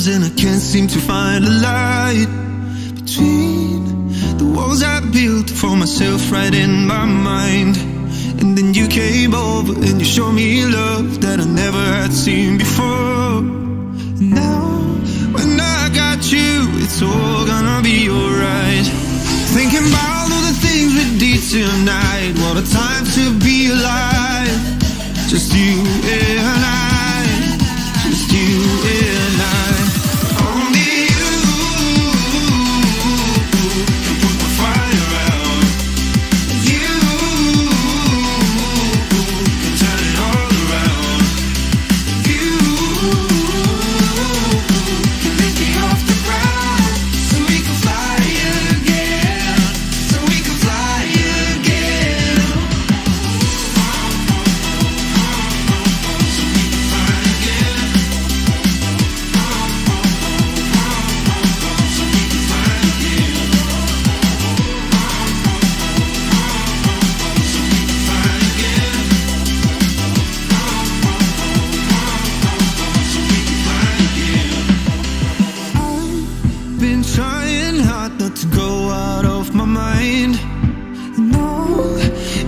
sometimes and I can't seem to find a light between the walls I built for myself right in my mind. And then you came over and you showed me love that I never had seen before. And now when I got you, it's all gonna be alright. Thinking about all the things we did tonight. What a time to be alive. Just you and I, just you and I. Only you can put my fire out. You can turn it all around. You can lift me off the ground so we can fly again, so we can fly again. Been trying hard not to go out of my mind. And all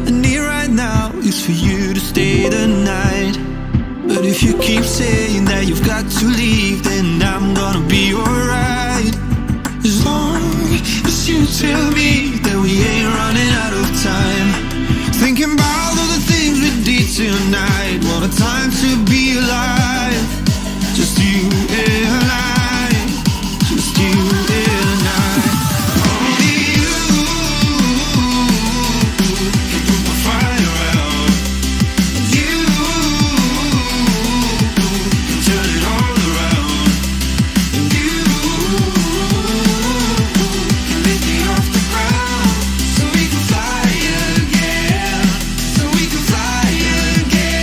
I need right now is for you to stay the night. But if you keep saying that you've got to leave, then I'm gonna be alright. As long as you tell me that we ain't running out of time. Thinking about all the things we did tonight. What a time to be alive. Just you and I, just you and I. Only you can put my fire out. You can turn it all around. And you can lift me off the ground so we can fly again, so we can fly again.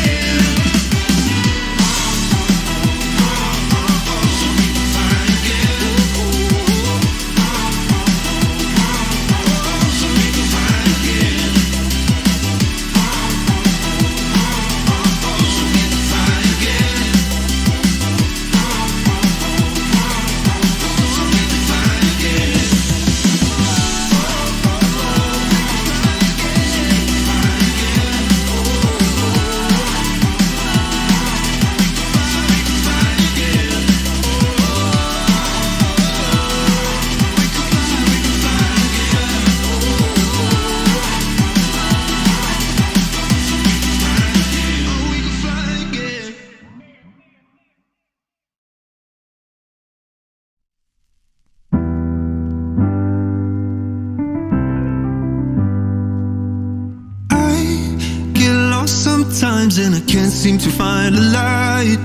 Sometimes and I can't seem to find a light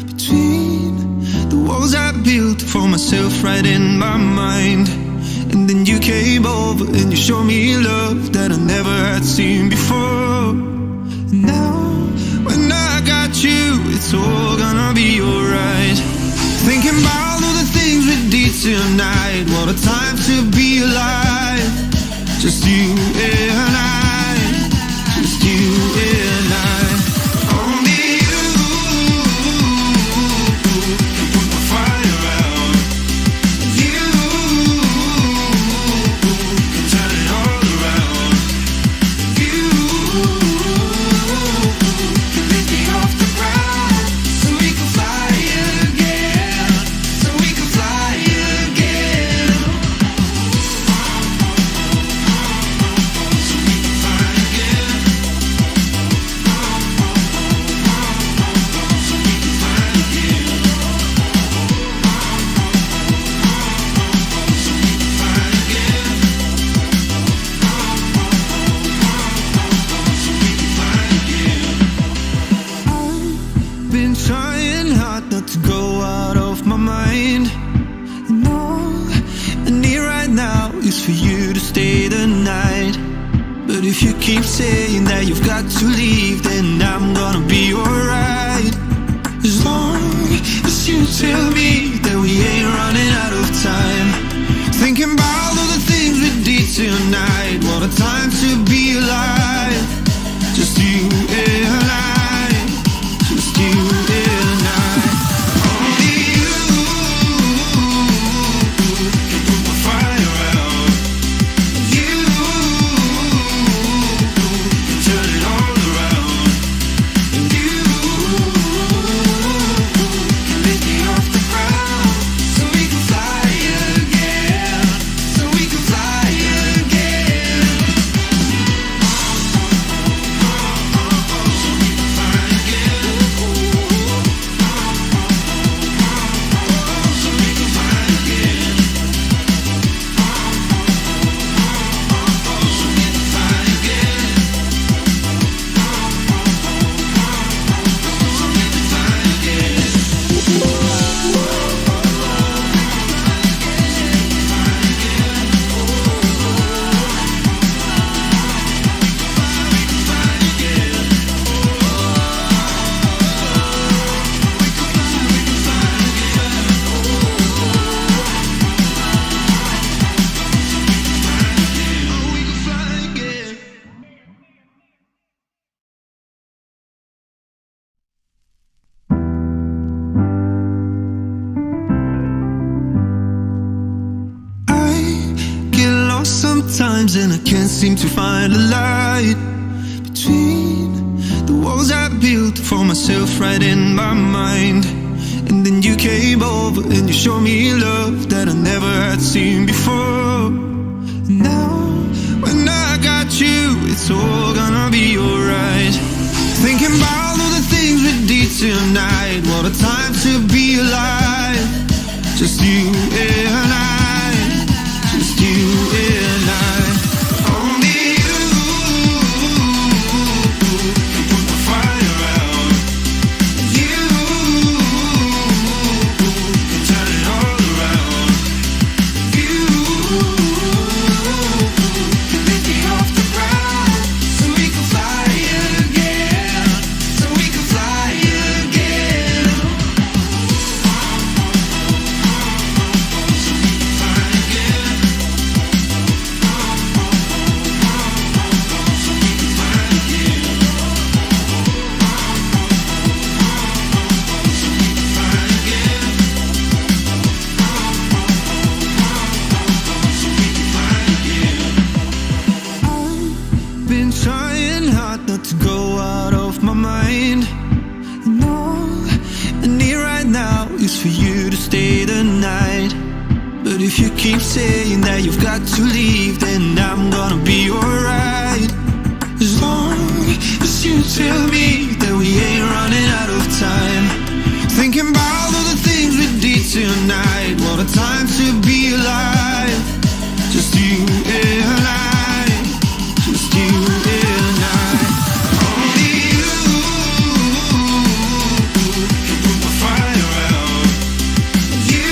between the walls I built for myself right in my mind. And then you came over and you showed me love that I never had seen before. And now when I got you, it's all gonna be alright. Thinking about all the things we did tonight. What a time to be alive. Just you and I, just you and I. Only you can put my fire out. You can turn it all around. You can lift me off the ground so we can fly again, so we can fly again. So we can fly again. Been trying hard not to go out of my mind. And all I need right now is for you to stay the night. But if you keep saying that you've got to leave, then I'm gonna be alright. As long as you tell me that we ain't running out of time. Thinking about all the things we did tonight. What a time to be alive. Just you and I, just you and I. Only you sometimes and I can't seem to find a light between the walls I built for myself right in my mind. And then you came over and you showed me love that I never had seen before. And now when I got you, it's all gonna be alright. Thinking about all the things we did tonight. What a time to be alive. Just you and I. Just you and I. Only you can put the fire out. You can turn it all around. You can lift me off the ground so we can fly again. So we can fly again. Been trying hard not to go out of my mind. And all I need right now is for you to stay the night. But if you keep saying that you've got to leave, then I'm gonna be alright. As long as you tell me that we ain't running out of time. Thinking about all the things we did tonight. What a time to be alive. Just you and I. Just you and I. Only you can put the fire out. You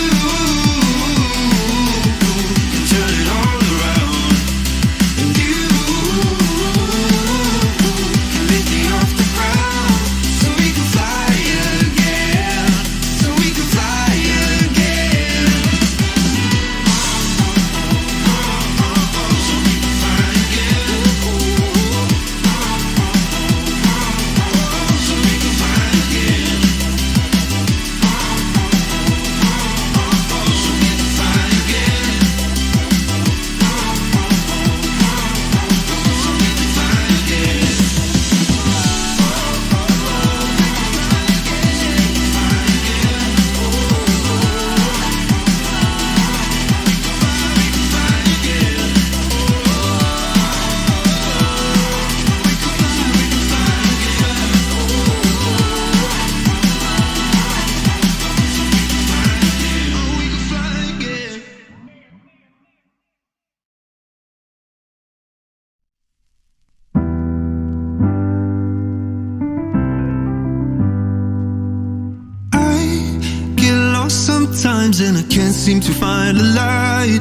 can turn it all around. And you can lift me off the ground so we can fly again. So we can fly again. So we can fly again. So we can fly again. So we can fly again. So we can fly again. We can fly again. I get lost sometimes and I can't seem to find a light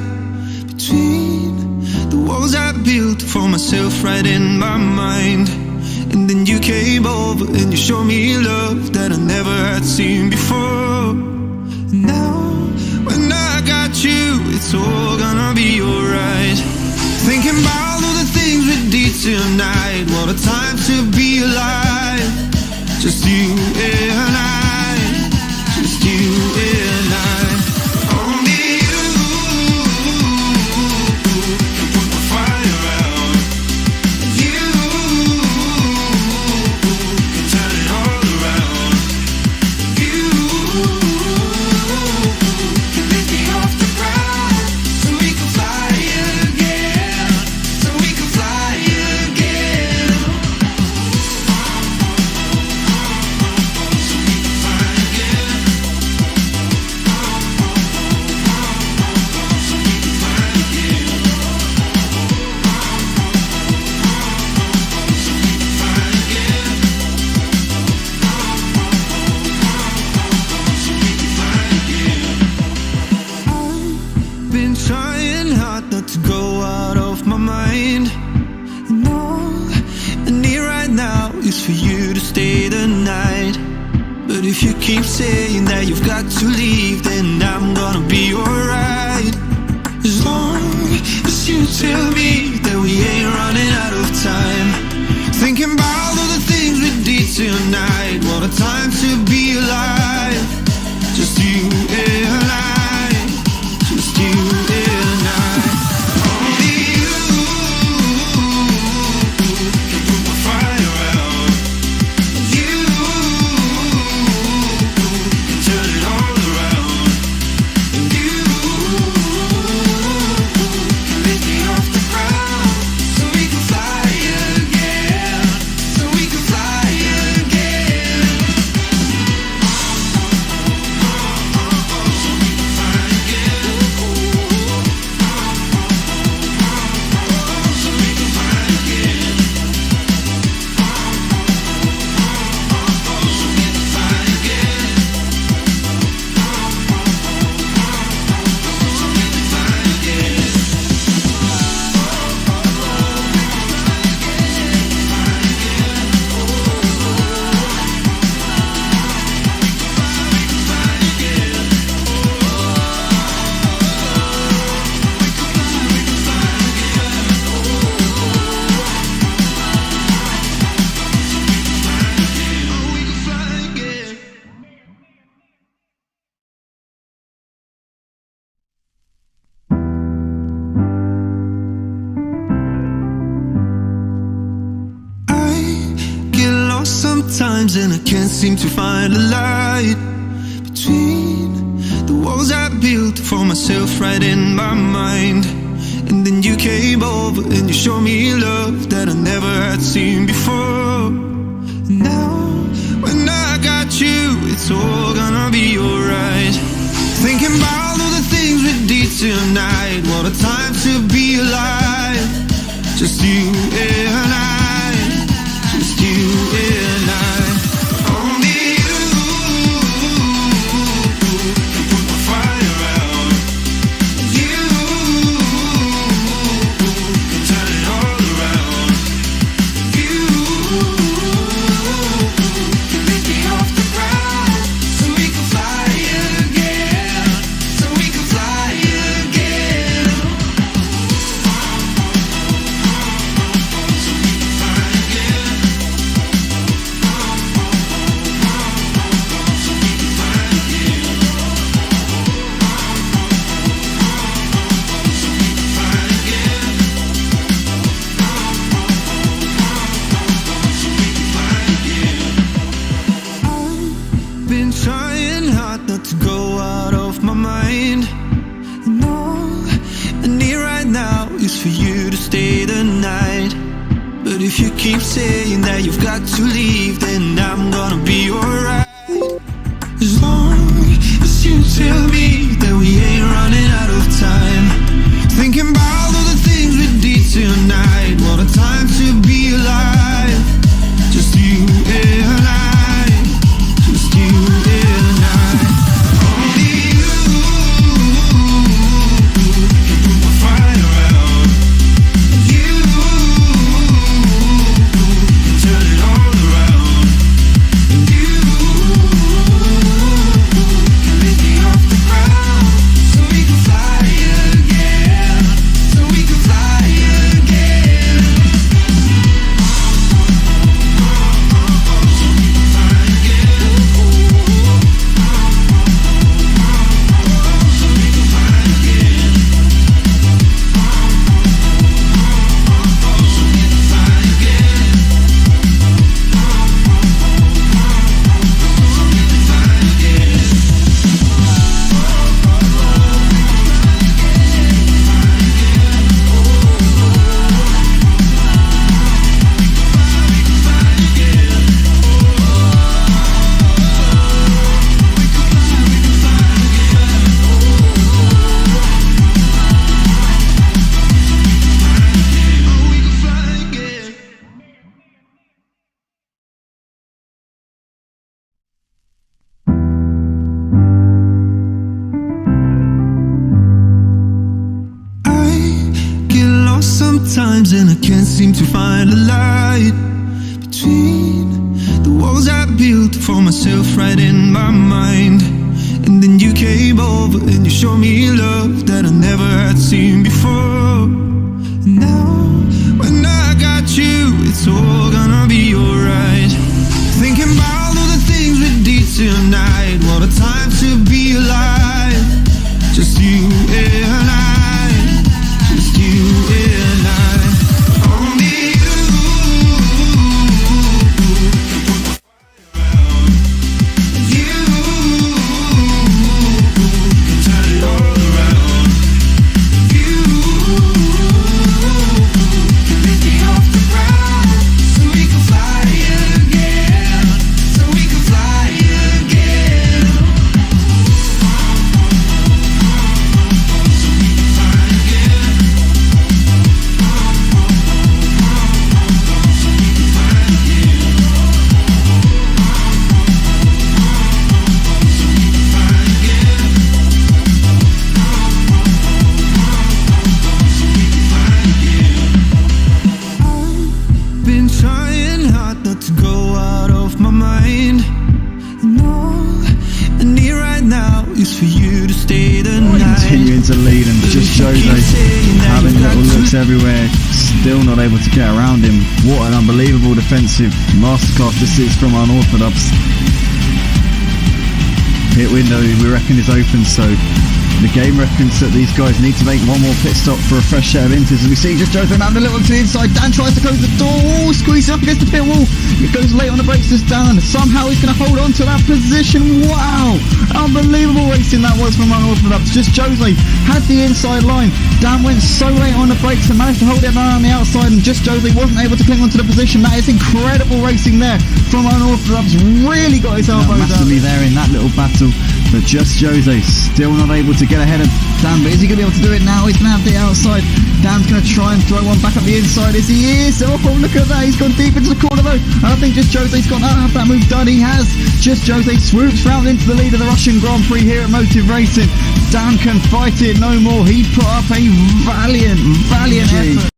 between the walls I built for myself right in my mind. And then you came over and you showed me love that I never had seen before. And now when I got you, it's all gonna be alright. Thinking about all the things we did tonight. What a time to be alive. Just you and I. Just you and I. Only you can put the fire out. You can turn it all around. You can lift me off the ground so we can fly again. So we can fly again. So we can fly again. So we can fly again. So we can fly again. So we can fly again. I've been trying hard not to go out of my mind. And all I need right now is for you to stay the night. But if you keep saying that you've got to leave, then I'm gonna be alright. As long as you tell me that we ain't running out of time. Thinking about all the things we did tonight. What a time to be alive. Just you and I. Just you and I. Only you sometimes and I can't seem to find a light between the walls I built for myself right in my mind. And then you came over and you showed me love that I never had seen before. And now when I got you, it's all gonna be alright. Thinking about all the things we did tonight. What a time to be alive. Just you and I, just you and I. Only you can put my fire out. You can turn it all around. You can lift me off the ground so we can fly again, so we can fly again. Been trying hard not to go out of my mind. And all I need right now is for you to stay the night. But if you keep saying that you've got to leave, then I'm gonna be alright. As long as you tell me that we ain't running out of time. Thinking about all the things we did tonight. What a time to be alive. Just you and I, just you and I. Only you can put my fire out. You can turn it all around. You can lift me off the ground so we can fly again, so we can fly again. Sometimes and I can't seem to find a light between the walls I built for myself right in my mind. And then you came over and you showed me love that I never had seen before. And now when I got you, it's all gonna be alright. Thinking about all the things we did tonight. What a time to be alive. Just you and I, just you and I. Only you can put my fire out. You can turn it all around. You can lift me off the ground so we can fly again, so we can fly again. Been trying hard not to go out of my mind. And all I need right now is for you to stay the night. Continuing to lead and just Jose having little looks everywhere, still not able to get around him. What an unbelievable defensive masterclass this is from Unorthodox. Hit window we reckon is open, so The game reckons that these guys need to make one more pit stop for a fresh set of inters. As we see just Jose having a little to the inside. Dan tries to close the door. Oh, squeezes up against the pit wall. It goes late on the brakes this Dan. Somehow he's going to hold on to that position. Wow! Unbelievable racing that was from unorthodox. Just Jose had the inside line. Dan went so late on the brakes and managed to hold it on the outside, and just Jose wasn't able to cling onto the position. That is incredible racing there from unorthodox. Really got his elbows massively out there in that little battle, but just Jose still not able to get ahead of Dan. But is he going to be able to do it now? He's going to have the outside. Dan's going to try and throw one back up the inside. As he is. Oh, look at that. He's gone deep into the corner though. And I think just Jose's got to have that move done. He has. Just Jose swoops round into the lead of the Russian Grand Prix here at Motive Racing. Dan can fight it no more. He put up a valiant effort.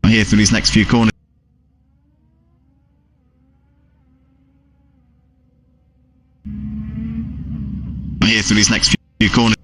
Here through these next few corners. Here through these next few corners.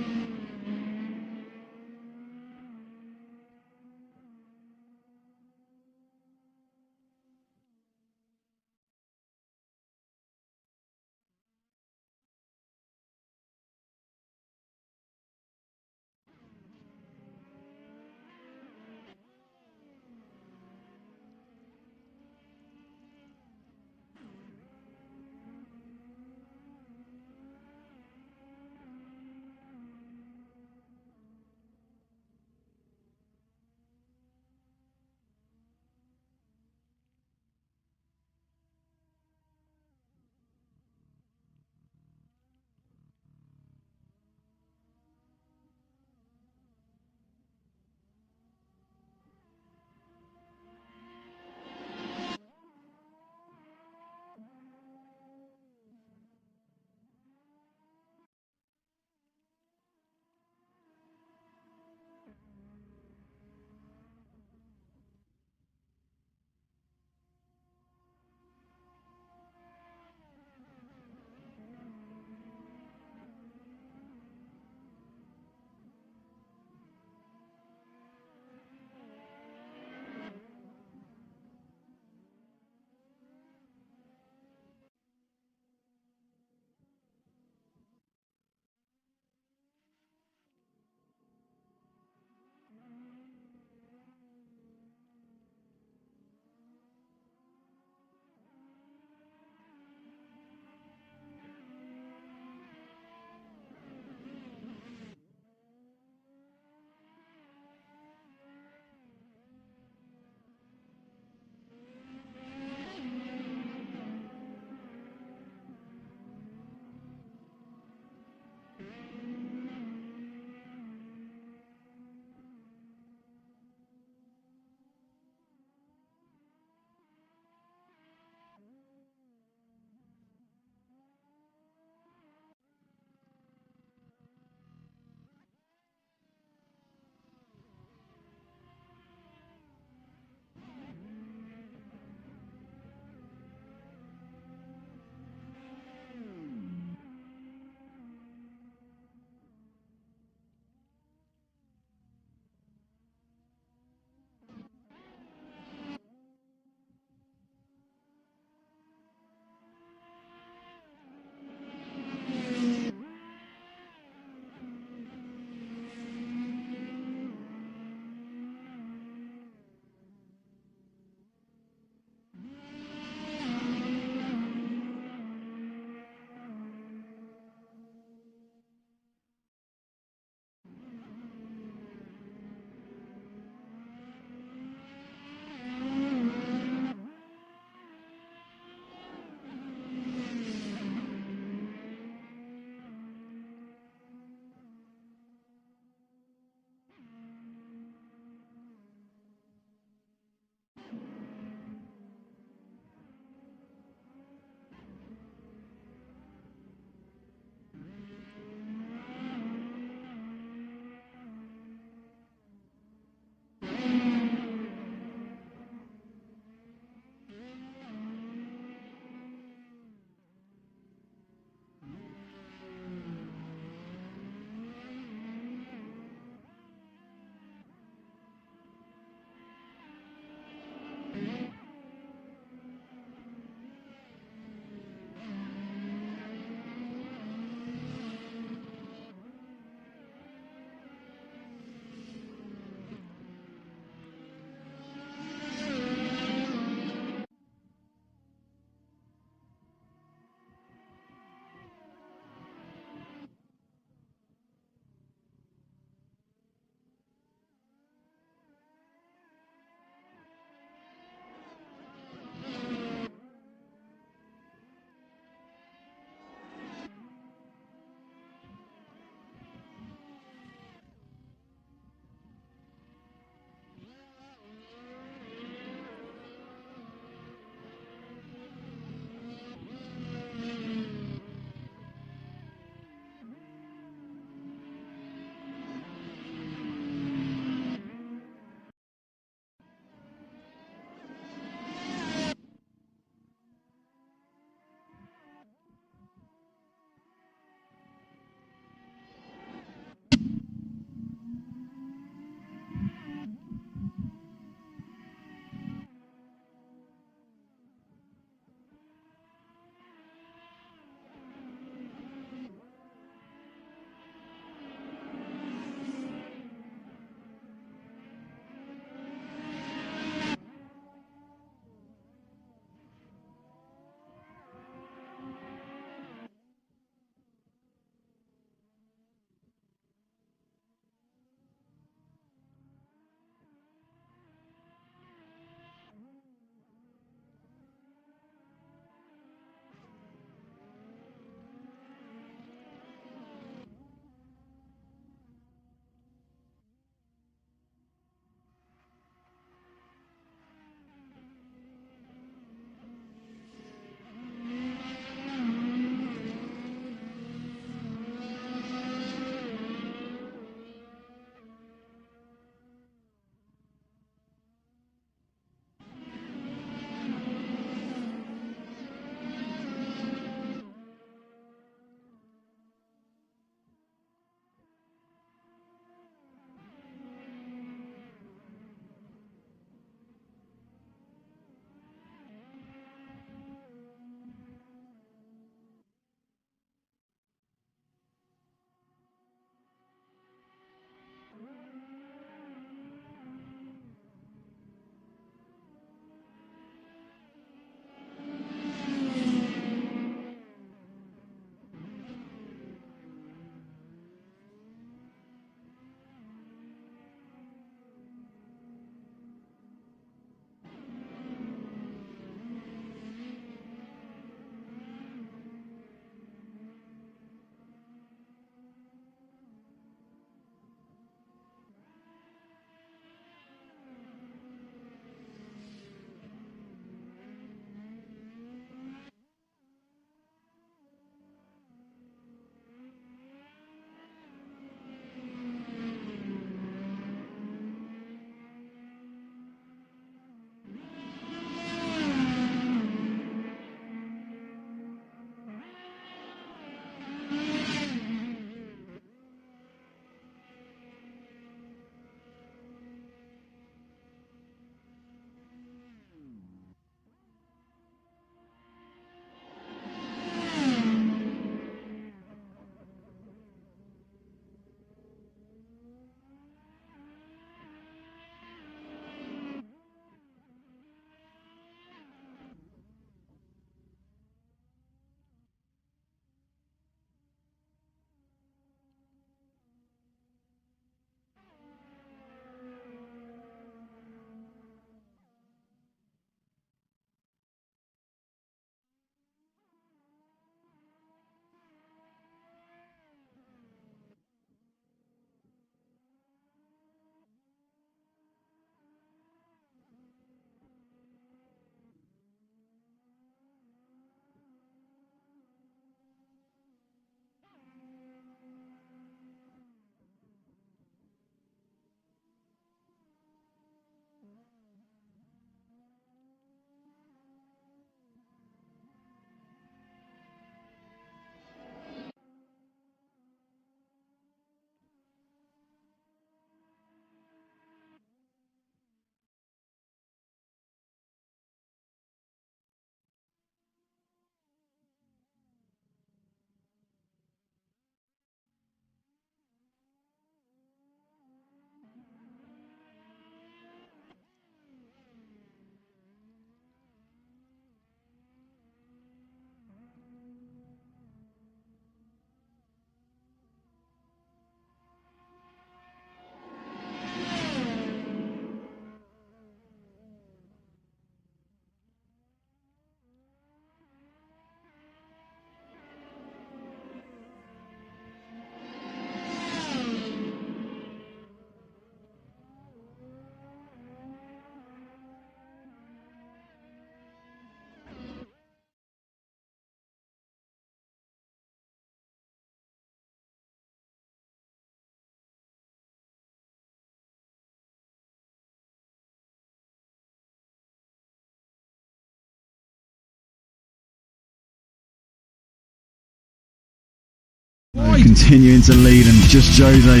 Continuing to lead, and just Jose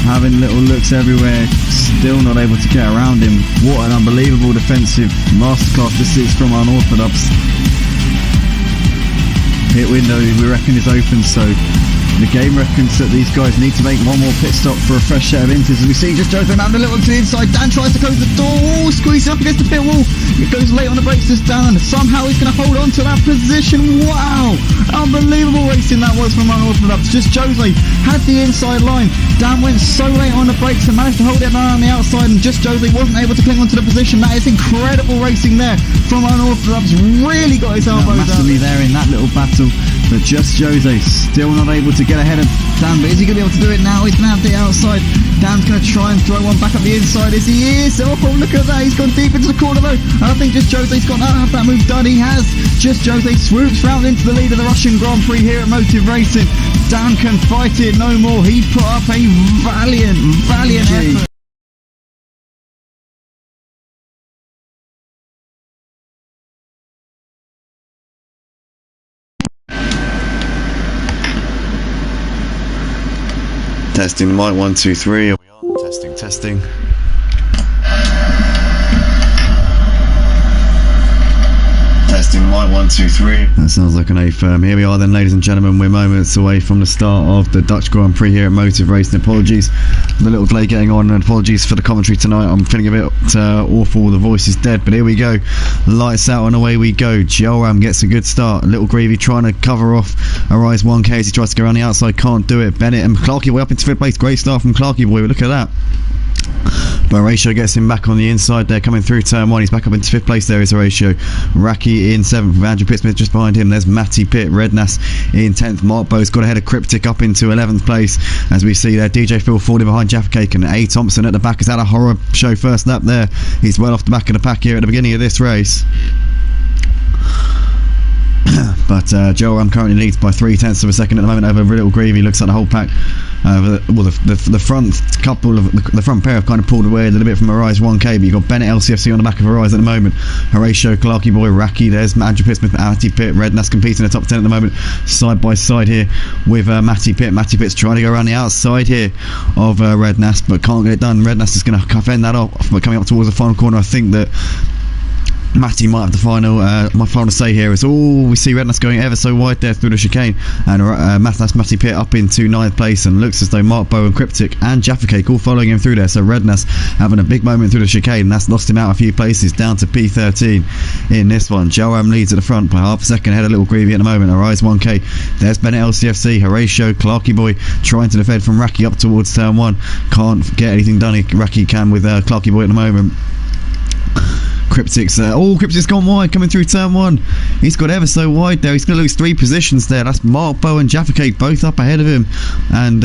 having little looks everywhere, still not able to get around him. What an unbelievable defensive masterclass this is from Unorthodox. Pit window, we reckon, is open, so the game reckons that these guys need to make one more pit stop for a fresh set of inters. As we see just Jose having a little to the inside. Dan tries to close the door, squeezes up against the pit wall. It goes late on the brakes as Dan, and somehow he's going to hold on to that position. Wow, unbelievable racing that was from Unorthodox. Just Jose had the inside line. Dan went so late on the brakes and managed to hold it down on the outside, and just Jose wasn't able to cling onto the position. That is incredible racing there from Unorthodox. Really got his elbows massively out there in that little battle, but just Jose still not able to get ahead of Dan. But is he going to be able to do it now? He's going to have the outside. Dan's going to try and throw one back up the inside. Is he is? Oh, look at that. He's gone deep into the corner though. And I think just Jose's got to have that move done. He has. Just Jose swoops round into the lead of the Russian Grand Prix here at Motive Racing. Dan can fight it no more. He put up a valiant effort. Testing the mic, 1, 2, 3. Are we on? Testing. Testing the mic, 1, 2, 3. That sounds like an A firm. Here we are then, ladies and gentlemen. We're moments away from the start of the Dutch Grand Prix here at Motive Racing. Apologies for the little delay getting on, and apologies for the commentary tonight. I'm feeling a bit awful. The voice is dead, but here we go. Lights out and away we go. Gioram gets a good start. Little Greavy trying to cover off Arise 1K as he tries to go around the outside. Can't do it. Bennett and Clarky Boy up into fifth place. Great start from Clarky Boy. Look at that. But Horatio gets him back on the inside there, coming through turn 1. He's back up into 5th place. There is Horatio. Raki in 7th with Andrew Pittsmith just behind him. There's Matty Pitt. Rednas in 10th. Mark Bowe's got ahead of Cryptic up into 11th place. As we see there, DJ Phil falling behind Jaffa-Cake, and A. Thompson at the back has had a horror show first lap there. He's well off the back of the pack here at the beginning of this race. But Joe Ram currently leads by 0.3 of a second at the moment over Little Greavy. Looks like the whole pack, the front couple of the front pair have kind of pulled away a little bit from Arise 1K. But you've got Bennett LCFC on the back of Arise at the moment. Horatio, Clarky Boy, Raki. There's Andrew Pittsmith, Matty Pitt, Rednas competing in the top 10 at the moment, side by side here with Matty Pitt. Matty Pitt's trying to go around the outside here of Rednas, but can't get it done. Rednas is going to fend that off. But coming up towards the final corner, I think that Matty might have the final my final say here. Is we see Rednas going ever so wide there through the chicane, and Matty Pitt up into 9th place, and looks as though Mark Bowe and Cryptic and Jaffa-Cake all following him through there. So Rednas having a big moment through the chicane, and that's lost him out a few places down to P13 in this one. Joram leads at the front by half a second ahead of Little Greavy at the moment. Arise 1K. There's Bennett LCFC, Horatio, Clarky Boy trying to defend from Raki up towards turn 1. Can't get anything done. Raki can with Clarky Boy at the moment. Cryptic's Cryptic's gone wide coming through turn 1. He's got ever so wide there. He's going to lose 3 positions there. That's Mark Bowe and Jaffa-Cake both up ahead of him, and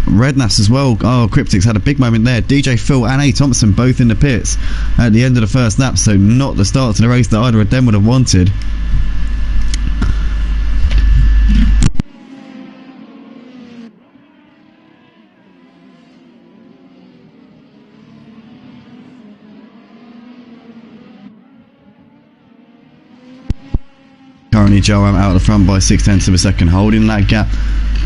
Rednas as well. Cryptic's had a big moment there. DJ Phil and A. Thompson both in the pits at the end of the first lap, so not the start to the race that either of them would have wanted. Currently Joram out of the front by 0.6 of a second, holding that gap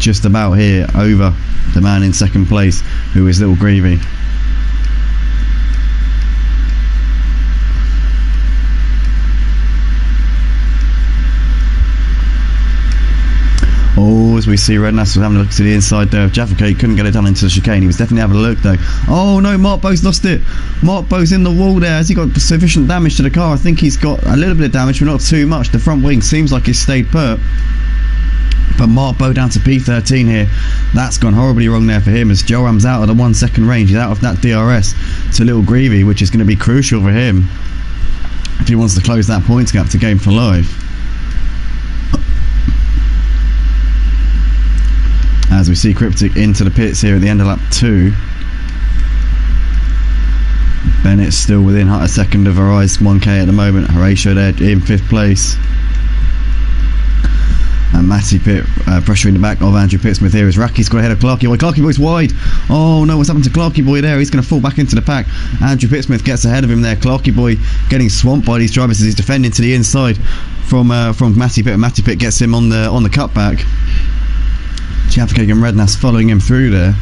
just about here over the man in 2nd place, who is Little Greavy. As we see Rednas was having a look to the inside there of Jaffa-Cake, couldn't get it done into the chicane. He was definitely having a look though. Oh no, Mark Bowe's lost it. Mark Bowe's in the wall there. Has he got sufficient damage to the car? I think he's got a little bit of damage, but not too much. The front wing seems like it's stayed put. But Mark Bowe down to P13 here. That's gone horribly wrong there for him, as Joram's out of the 1 second range. He's out of that DRS to Little Greavy, which is going to be crucial for him if he wants to close that points gap to Game for Life. As we see Cryptic into the pits here at the end of lap 2. Bennett's still within a second of Arise 1K at the moment. Horatio there in 5th place. And Matty Pitt pressuring the back of Andrew Pittsmith here as Raki's got ahead of Clarky Boy. Clarky Boy's wide. Oh no, what's happened to Clarky Boy there? He's going to fall back into the pack. Andrew Pittsmith gets ahead of him there. Clarky Boy getting swamped by these drivers as he's defending to the inside from Matty Pitt. Matty Pitt gets him on the cutback. Djphil-green and Rednas following him through there.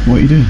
What are you doing?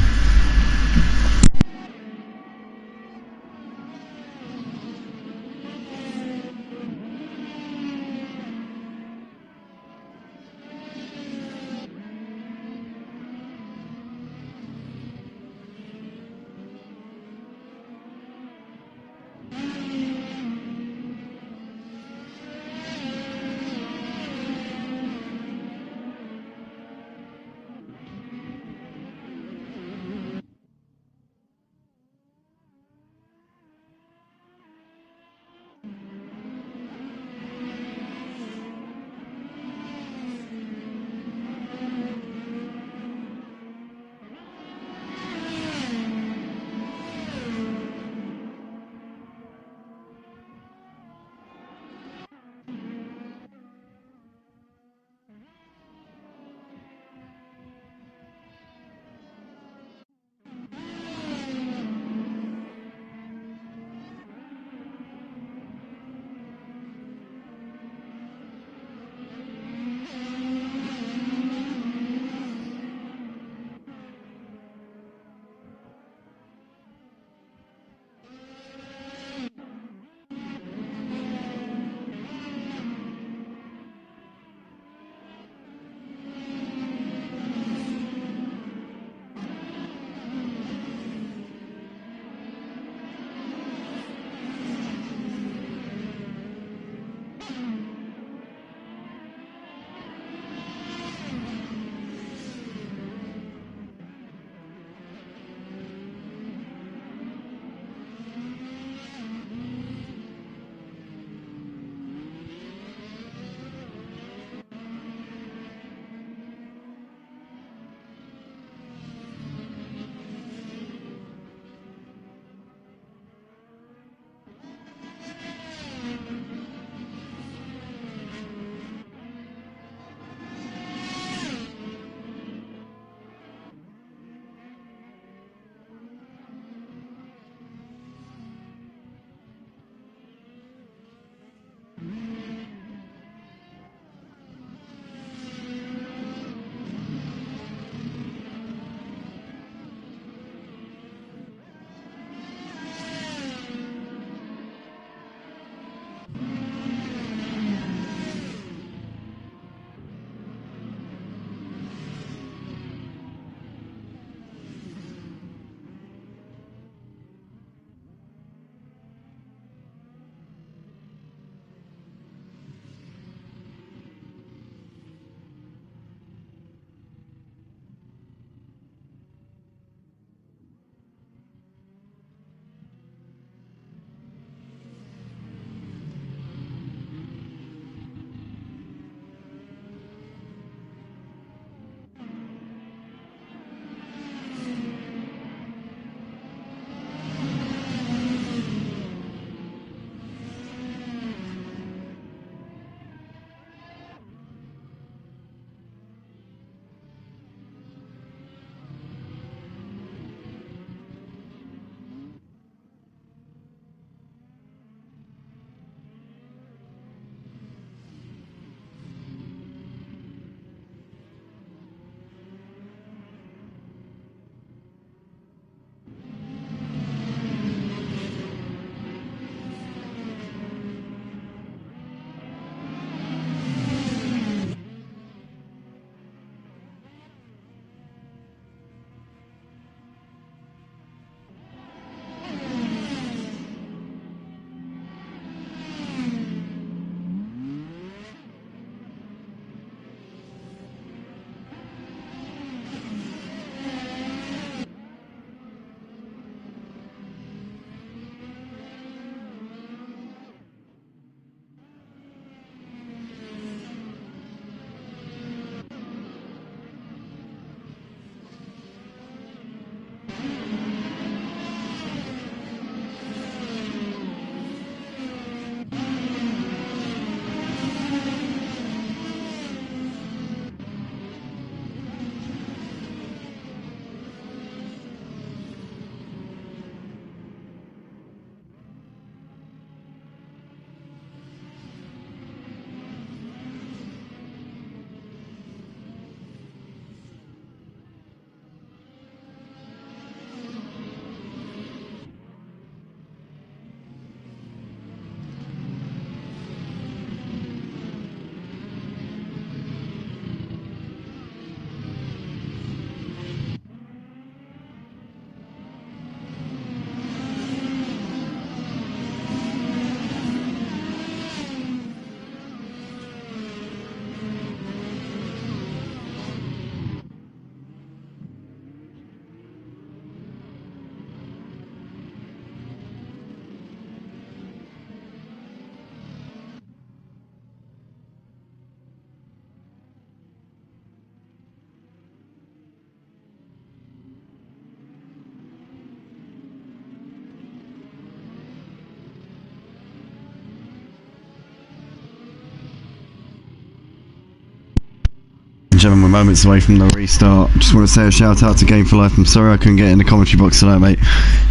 gentlemen, we're moments away from the restart. Just want to say a shout out to Game for Life. I'm sorry I couldn't get in the commentary box tonight, mate.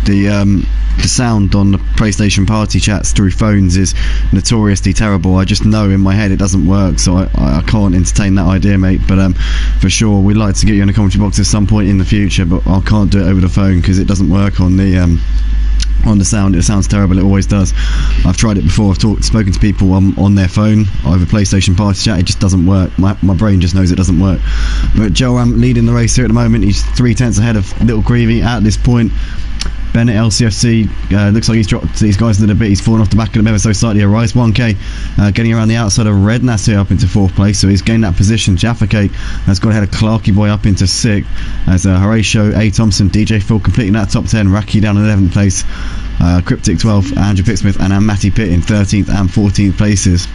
The sound on the PlayStation party chats through phones is notoriously terrible. I just know in my head it doesn't work, so I can't entertain that idea, mate. But for sure, we'd like to get you in the commentary box at some point in the future, but I can't do it over the phone because it doesn't work on the sound. It sounds terrible. It always does. I've tried it before. I've spoken to people on their phone over PlayStation party chat. It just doesn't work. My brain just knows it doesn't work. But Joe leading the race here at the moment. He's 3/10 ahead of Little Greavy at this point. Bennett LCFC looks like he's dropped these guys a little bit. He's fallen off the back of them ever so slightly. Rise 1K getting around the outside of Rednass here up into 4th place, so he's gained that position. Djphil-green has got ahead of RaKiMaJe up into 6th as Horatio, A. Thompson, DJ Phil completing that top 10. RaKi down in 11th place, Cryptic 12th, Andrew Pittsmith and Matty Pitt in 13th and 14th places.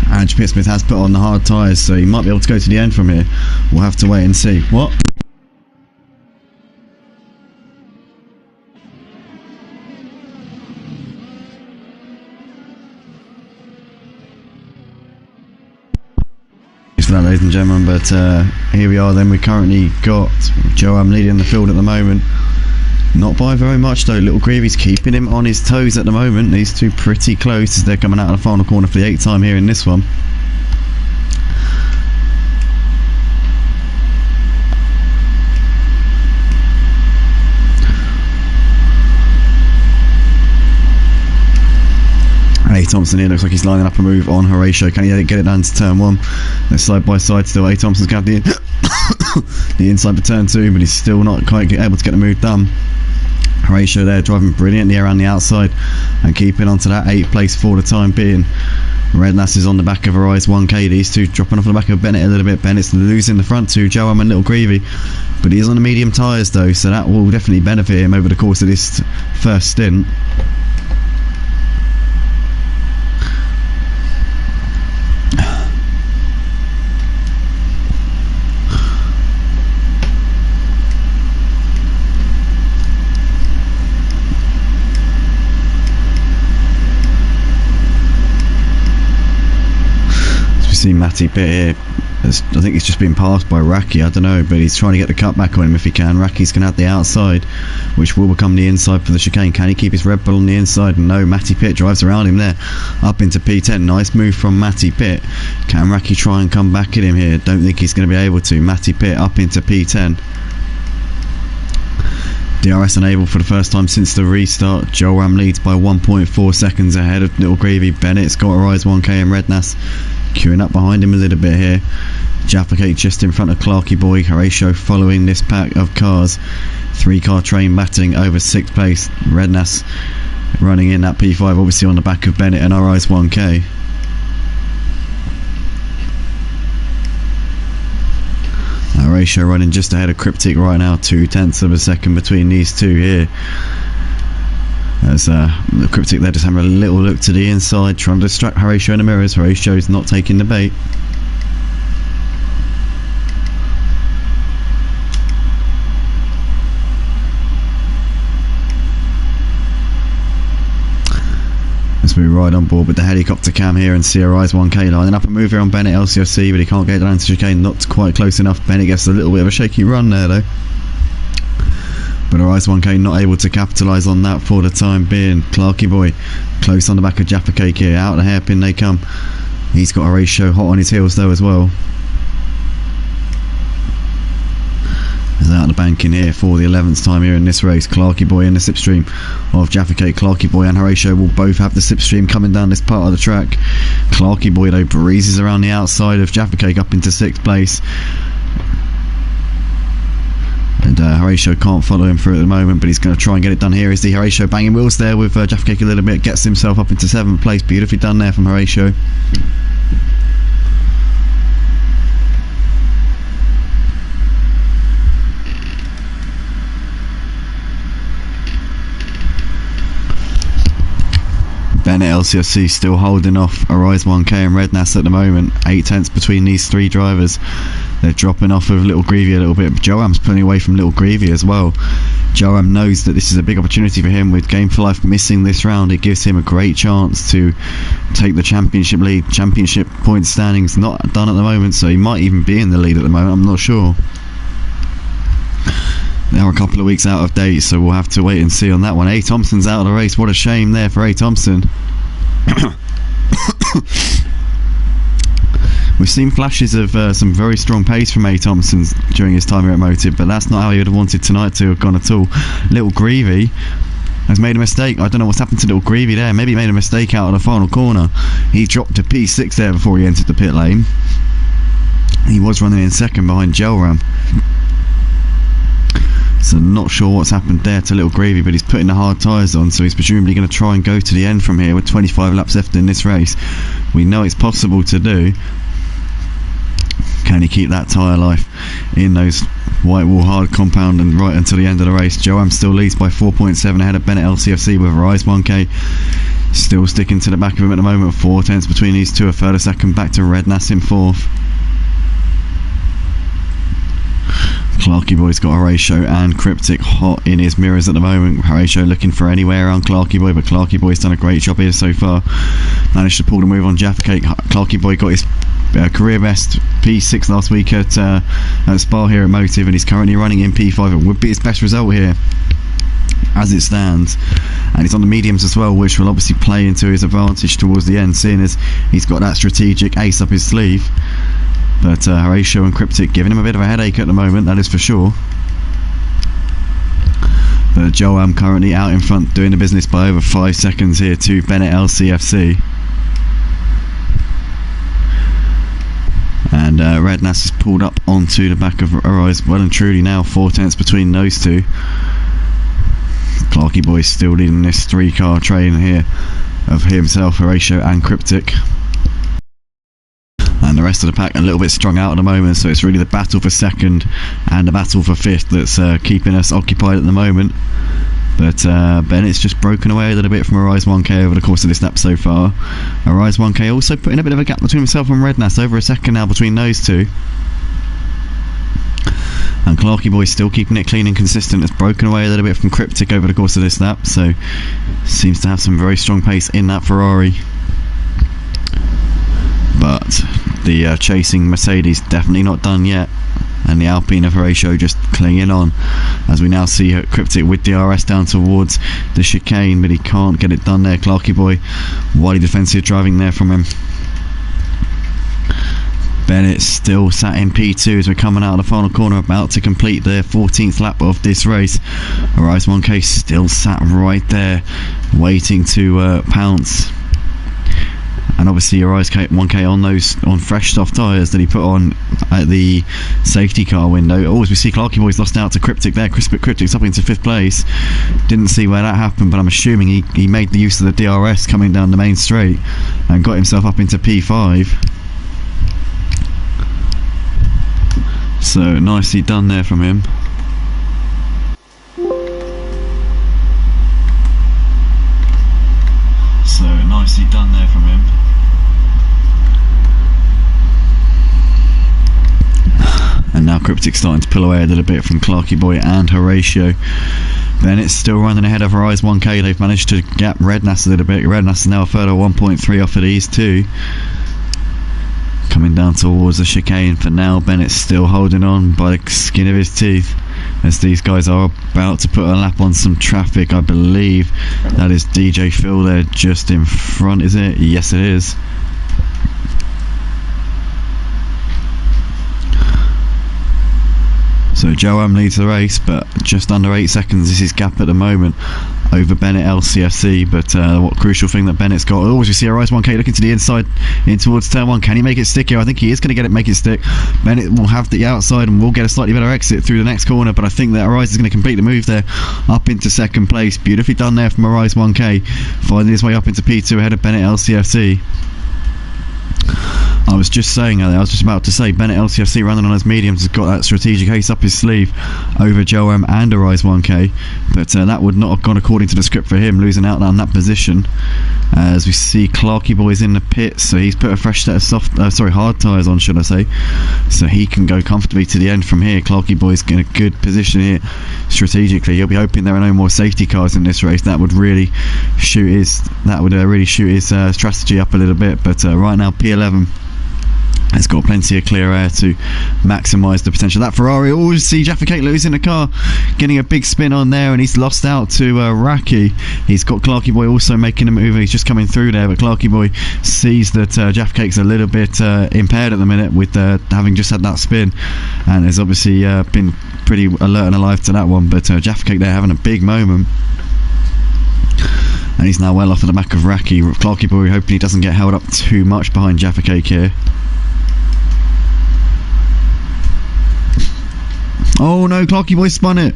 Andrew Pittsmith has put on the hard tyres, so he might be able to go to the end from here. We'll have to wait and see. What? For that, ladies and gentlemen, but here we are then. We currently got Joe leading the field at the moment, not by very much though. Little Greavy's keeping him on his toes at the moment. These two pretty close as they're coming out of the final corner for the 8th time here in this one. A. Thompson here looks like he's lining up a move on Horatio. Can he get it down to turn 1? They're side by side still. A. Thompson's got the inside for turn 2, but he's still not quite able to get the move done. Horatio there driving brilliantly around the outside and keeping onto that 8th place for the time being. Rednass is on the back of Rise 1K. These two dropping off the back of Bennett a little bit. Bennett's losing the front to Joe and Little Greavy, but he's on the medium tyres though, so that will definitely benefit him over the course of this first stint. See Matty Pitt here. I think he's just been passed by RaKi. I don't know, but he's trying to get the cut back on him if he can. RaKi's going to have the outside, which will become the inside for the chicane. Can he keep his Red Bull on the inside? No, Matty Pitt drives around him there, up into P10. Nice move from Matty Pitt. Can RaKi try and come back at him here? Don't think he's going to be able to. Matty Pitt up into P10. DRS enabled for the first time since the restart. Joe leads by 1.4 seconds ahead of Little Greavy. Bennett's got a Rise 1K and Rednass queuing up behind him a little bit here. Djphil-green just in front of RaKiMaJe. Horatio following this pack of cars. 3-car train batting over 6th place. Rednass running in that P5 obviously on the back of Bennett and Rise 1K. Horatio running just ahead of Cryptic right now, 0.2 of a second between these two here. As the Cryptic there just having a little look to the inside, trying to distract Horatio in the mirrors. Horatio's not taking the bait. As we ride on board with the helicopter cam here and see a Rise 1K lining up a move here on Bennett LCFC, but he can't get down to chicane, not quite close enough. Bennett gets a little bit of a shaky run there though. But Rise 1K not able to capitalise on that for the time being. RaKiMaJe close on the back of Djphil-green here. Out the hairpin they come. He's got Horatio hot on his heels though as well. He's out of the bank in here for the 11th time here in this race. RaKiMaJe in the slipstream of Djphil-green. RaKiMaJe and Horatio will both have the slipstream coming down this part of the track. RaKiMaJe though breezes around the outside of Djphil-green up into 6th place. And Horatio can't follow him through at the moment, but he's going to try and get it done here. Is the Horatio banging wheels there with Djphil-green a little bit, gets himself up into 7th place. Beautifully done there from Horatio. Bennett LCFC still holding off Arise 1K and Rednass at the moment. 8/10 between these three drivers. They're dropping off with Little Greavy a little bit, but Joam's pulling away from Little Greavy as well. Joam knows that this is a big opportunity for him. With Game for Life missing this round, it gives him a great chance to take the championship lead. Championship point standings not done at the moment, so he might even be in the lead at the moment, I'm not sure. They are a couple of weeks out of date, so we'll have to wait and see on that one. A. Thompson's out of the race. What a shame there for A. Thompson. We've seen flashes of some very strong pace from A. Thompson during his time here at Motive, but that's not how he would have wanted tonight to have gone at all. Little Greavy has made a mistake. I don't know what's happened to Little Greavy there. Maybe he made a mistake out of the final corner. He dropped to P6 there before he entered the pit lane. He was running in second behind Gelram. So not sure what's happened there to Little Greavy, but he's putting the hard tyres on, so he's presumably going to try and go to the end from here with 25 laps left in this race. We know it's possible to do. Can he keep that tyre life in those white wall hard compound and right until the end of the race? Joam still leads by 4.7 ahead of Bennett LCFC with Rise 1K still sticking to the back of him at the moment. 4/10 between these two. A further second back to Rednass in fourth. Clarky Boy's got Horatio and Cryptic hot in his mirrors at the moment. Horatio looking for anywhere around Clarky Boy, but Clarky Boy's done a great job here so far. Managed to pull the move on Jaffa Cake. Clarky Boy got his career best P6 last week at Spa here at Motive, and he's currently running in P5. It would be his best result here as it stands, and he's on the mediums as well, which will obviously play into his advantage towards the end, seeing as he's got that strategic ace up his sleeve. But Horatio and Cryptic giving him a bit of a headache at the moment, that is for sure. But Joam currently out in front, doing the business by over 5 seconds here to Bennett LCFC. And Rednass has pulled up onto the back of Arise well and truly now. 4/10 between those two. Clarky Boy still leading this 3-car train here of himself, Horatio and Cryptic. And the rest of the pack a little bit strung out at the moment, so it's really the battle for second and the battle for fifth that's keeping us occupied at the moment. But Bennett's just broken away a little bit from Arise 1K over the course of this lap so far. Arise 1K also putting a bit of a gap between himself and Rednass, over a second now between those two. And Clarky Boy still keeping it clean and consistent. It's broken away a little bit from Cryptic over the course of this lap, so seems to have some very strong pace in that Ferrari. But the chasing Mercedes definitely not done yet, and the Alpine of Horatio just clinging on, as we now see Cryptic with DRS down towards the chicane, but he can't get it done there. Clarky Boy, wily defensive driving there from him. Bennett still sat in P2 as we're coming out of the final corner, about to complete their 14th lap of this race. Arise 1K still sat right there waiting to pounce. And obviously Arise 1K on fresh soft tyres that he put on at the safety car window. Oh, as we see Clarky Boy's lost out to Cryptic there. Cryptic's up into 5th place. Didn't see where that happened, but I'm assuming he made the use of the DRS coming down the main straight and got himself up into P5. So nicely done there from him. And now Cryptic's starting to pull away a little bit from Clarky Boy and Horatio. Bennett's still running ahead of Arise 1K. They've managed to gap Rednass a little bit. Rednass is now a further 1.3 off of these two. Coming down towards the chicane for now. Bennett's still holding on by the skin of his teeth, as these guys are about to put a lap on some traffic. I believe that is DJ Phil there just in front, is it? Yes, it is. So Joam leads the race, but just under 8 seconds is his gap at the moment over Bennett LCFC. But what crucial thing that Bennett's got. Oh, as we see Arise 1K looking to the inside in towards turn 1. Can he make it stick here? I think he is going to make it stick. Bennett will have the outside and will get a slightly better exit through the next corner, but I think that Arise is going to complete the move there up into second place. Beautifully done there from Arise 1K, finding his way up into P2 ahead of Bennett LCFC. I was just saying, I was just about to say, Bennett LCFC running on his mediums has got that strategic ace up his sleeve over Joam and Arise 1K, but that would not have gone according to the script for him, losing out on that position. As we see RaKiMaJe in the pits, so he's put a fresh set of hard tyres on, should I say, so he can go comfortably to the end from here. RaKiMaJe's in a good position here strategically. He'll be hoping there are no more safety cars in this race. That would really shoot his strategy up a little bit, but right now P11 has got plenty of clear air to maximise the potential. That Ferrari, oh, see Djphil-green losing the car, getting a big spin on there, and he's lost out to RaKi. He's got RaKiMaJe also making a move. He's just coming through there, but RaKiMaJe sees that Djphil-green's a little bit impaired at the minute with having just had that spin, and has obviously been pretty alert and alive to that one. But Djphil-green there having a big moment, and he's now well off at the back of RaKi. RaKiMaJe hoping he doesn't get held up too much behind Djphil-green here. Oh no, RaKiMaJe spun it.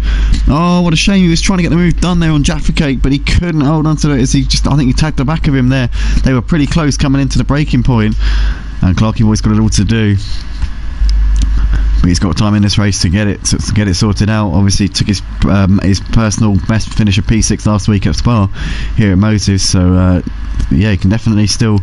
Oh, what a shame. He was trying to get the move done there on Djphil-green, but he couldn't hold on to it as I think he tagged the back of him there. They were pretty close coming into the braking point, and RaKiMaJe's got it all to do. But he's got time in this race to get it sorted out. Obviously took his personal best finish of P6 last week at Spa here at Motives, so yeah, he can definitely still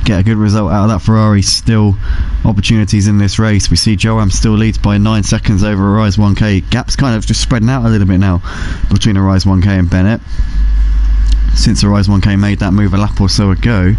get a good result out of that Ferrari. Still opportunities in this race. We see Joam still leads by 9 seconds over Arise 1K. Gap's kind of just spreading out a little bit now between Arise 1K and Bennett, since Arise 1K made that move a lap or so ago.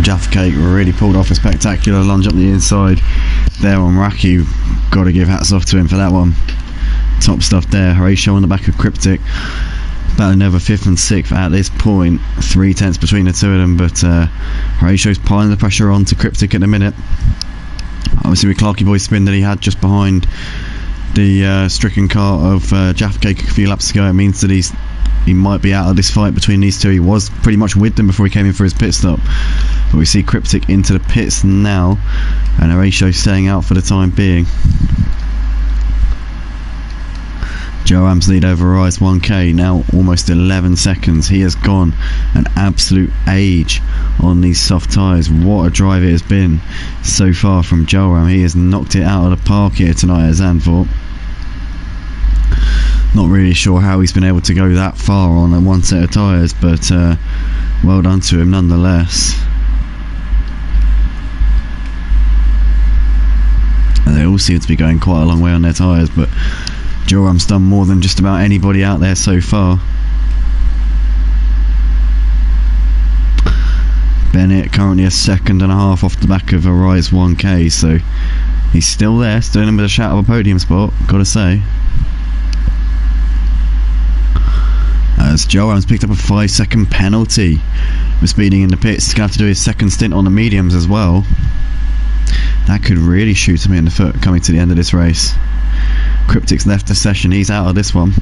Djphil-green really pulled off a spectacular lunge up the inside there on RaKi. Got to give hats off to him for that one. Top stuff there. Horatio on the back of Cryptic, battling over 5th and 6th at this point. 3 tenths between the two of them, but Horatio's piling the pressure on to Cryptic at the minute. Obviously with RaKiMaJe's spin that he had just behind the stricken car of Djphil-green a few laps ago, it means that he might be out of this fight between these two. He was pretty much with them before he came in for his pit stop, but we see Cryptic into the pits now, and Horatio staying out for the time being. Joam's lead over Rise 1K now almost 11 seconds. He has gone an absolute age on these soft tyres. What a drive it has been so far from Joam. He has knocked it out of the park here tonight at Zandvoort. Not really sure how he's been able to go that far on one set of tyres, but well done to him nonetheless. And they all seem to be going quite a long way on their tyres, but Joam's done more than just about anybody out there so far. Bennett currently a second and a half off the back of a Rise 1K, so he's still there, still in with a shout of a podium spot, gotta say. As Joam's picked up a 5-second penalty for speeding in the pits. He's going to have to do his second stint on the mediums as well. That could really shoot him in the foot coming to the end of this race. Cryptic's left the session, he's out of this one.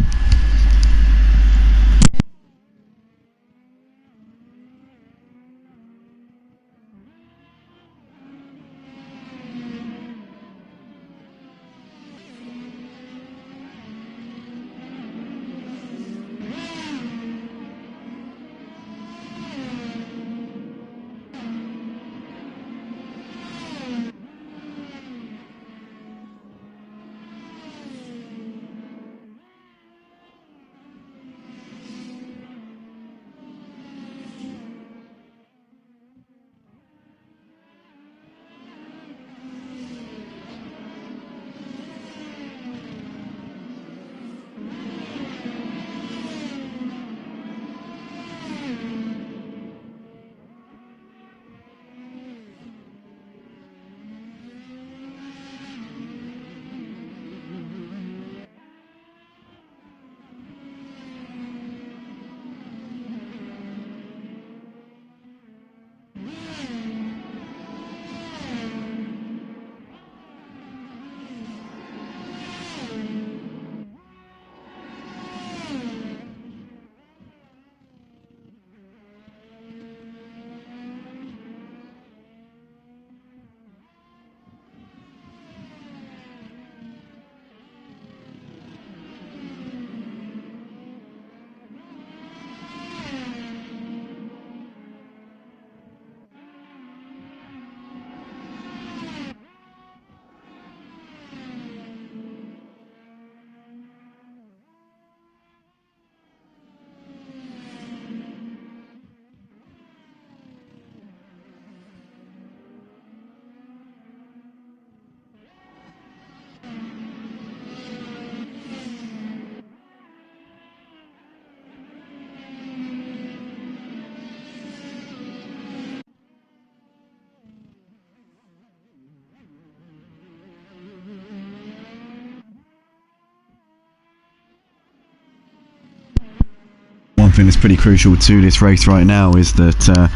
One thing that's pretty crucial to this race right now is that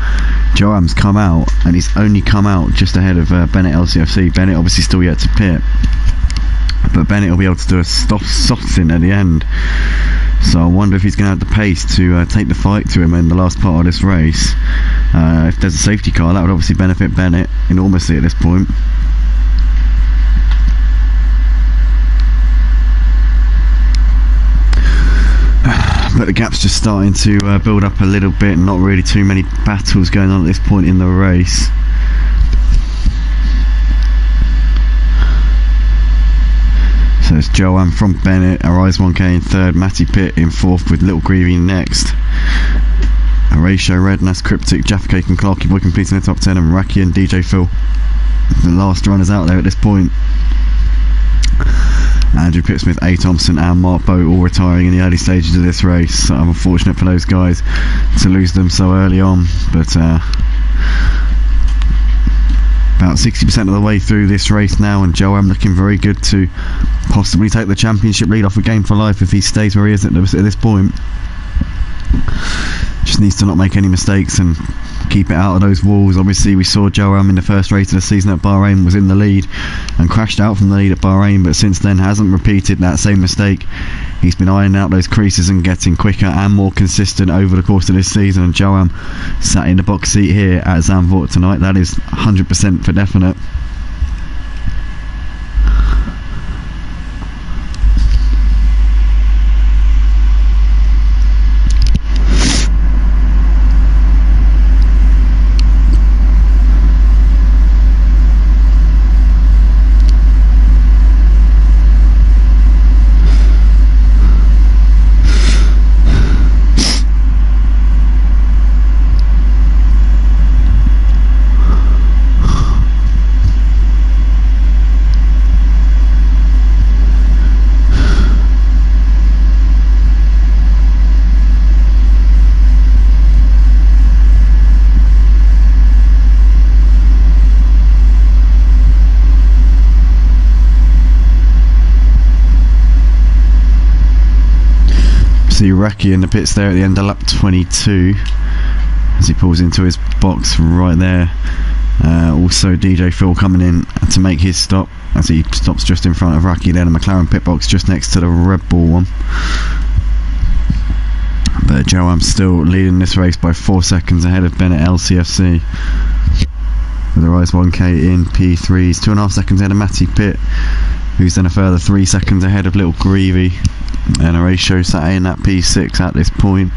Joam's come out, and he's only come out just ahead of Bennett LCFC. Bennett obviously still yet to pit, but Bennett will be able to do a soft stint at the end. So I wonder if he's going to have the pace to take the fight to him in the last part of this race. If there's a safety car, that would obviously benefit Bennett enormously at this point. But the gap's just starting to build up a little bit, not really too many battles going on at this point in the race. So it's Joam from Bennett, Arise 1K in third, Matty Pitt in fourth with Little Greavy next. Ratio Red, Nas Cryptic, Jaffa and Clarky Boy completing the top 10, and RaKi and Djphil, the last runners out there at this point. Andrew Pittsmith, A. Thompson and Mark Boat all retiring in the early stages of this race. So I'm unfortunate for those guys to lose them so early on, but about 60% of the way through this race now, and Joam looking very good to possibly take the championship lead off a Game for Life if he stays where he is at this point. Just needs to not make any mistakes and keep it out of those walls. Obviously we saw Joam in the first race of the season at Bahrain was in the lead and crashed out from the lead at Bahrain, but since then hasn't repeated that same mistake. He's been ironing out those creases and getting quicker and more consistent over the course of this season, and Joam sat in the box seat here at Zandvoort tonight. That is 100% for definite. See Raki in the pits there at the end of lap 22 as he pulls into his box right there. Also DJ Phil coming in to make his stop as he stops just in front of Raki there in the McLaren pit box just next to the Red Bull one. But Joam's still leading this race by 4 seconds ahead of Bennett LCFC. With the Rise 1K in P3s, 2.5 seconds ahead of Matty Pitt, who's then a further 3 seconds ahead of Little Greavy, and a ratio Saturday in that P6 at this point.